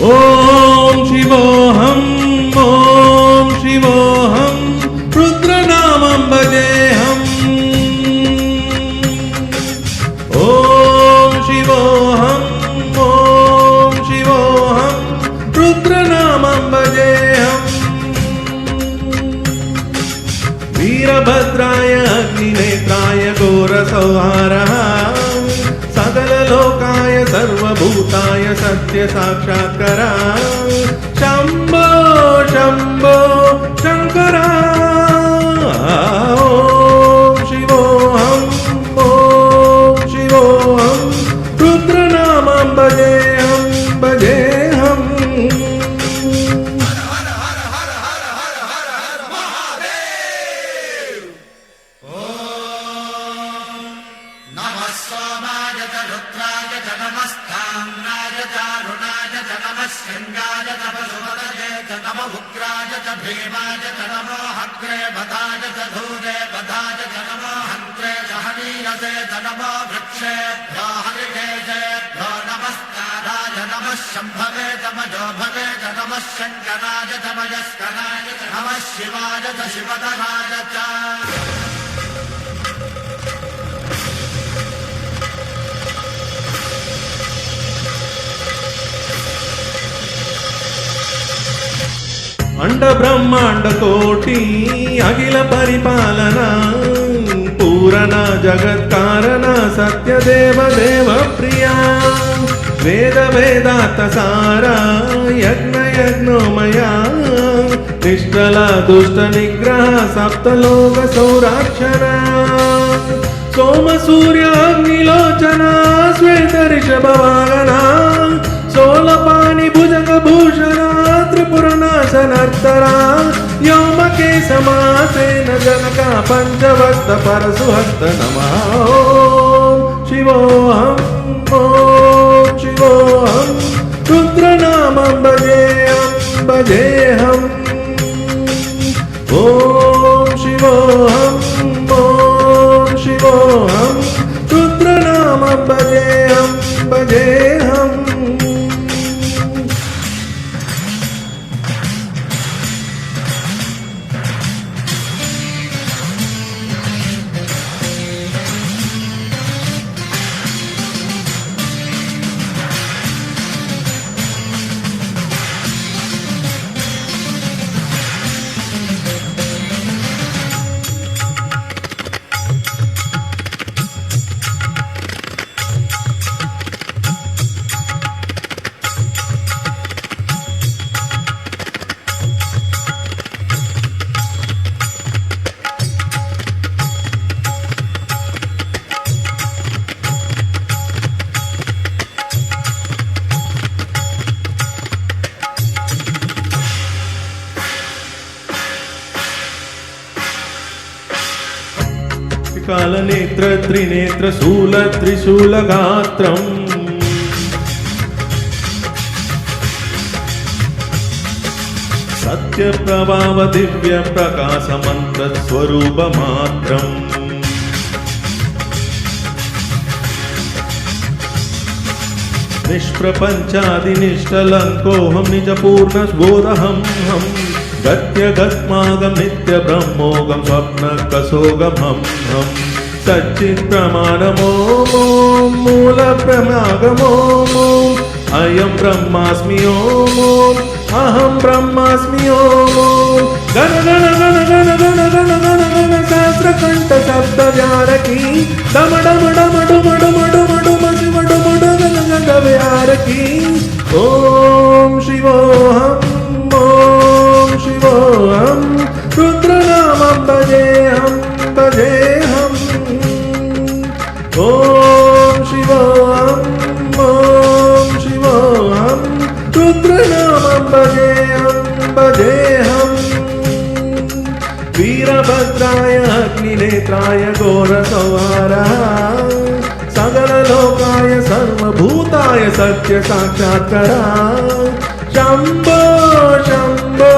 ఓం శివోహం ఓం శివోహం రుద్రనామం భజేహం ఓం శివోహం ఓం శివోహం రుద్రనామం భజేహం వీరభద్రాయ అగ్నినేత్రాయ ఘోరసంహారః सकललोकाय सर्वभूताय सत्य साक्षात्करा शंभो शंभो शंकरा ओम शिवोहम रुद्रनामं भजेहं भजेहं शृंगाय तपसुमतये च नमो उग्राय च भीमाय च नमो हग्रे बधाय च धूरे बधाय च नमो हन्त्रे च हनीरसे च नमो वृक्षेभ्यो हरिकेशेभ्यो नमस्काराय नमः शम्भवे च मजोभवे च नमः शङ्कराय च मयस्कराय च नमः शिवाय च शिवतराय च अंड ब्रह्मांड कोटि अखिल परिपालन पूरण जगत् कारण सत्य देव देव प्रिया वेद वेदांत सारा यज्ञ यज्ञोमया निष्ठल दुष्ट निग्रह सप्तलोक सौराक्षरा सोम सूर्य अग्निलोचना श्वेत ऋषभ वाहना सोलपाणि भुजग भूषण त्रिपुरनाशनर्तरा व्योमकेशमासेन जनका पंचवक्त परशुहस्त नमः शिवोऽहं रुद्रनामं भजेहं भजेहम् ॐ शिवोऽहं रुद्रनामं भजेहं भजेहम् कालनेत्र त्रिनेत्र शूल त्रिशूल गात्रम् सत्य प्रभाव दिव्य प्रकाश मंत्र स्वरूप मात्रम् निष्प्रपंचादि निष्ठलंकोऽहं निज पूर्ण बोधहं हम गत्य गत्मागम नित्य ब्रह्मोगम स्वप्न कसोगम हम सच्चित् प्रमाणमो मूल प्रमागमो अयं ब्रह्मास्मि ओम अहं ब्रह्मास्मि ओम गण गण गण गण गण गण गण गण सहस्रकंठ शब्द व्यारकी डम डम डम डुम डुम डुम डुम शिव डुम डुम गण व्यारकी ओम शिवोऽहं रुद्रनामं भजेहं भजेहम् त्रिनेत्राय घोरसंहारः सकललोकाय सर्वभूताय सत्य साक्षात्कारः शम्भो शम्भो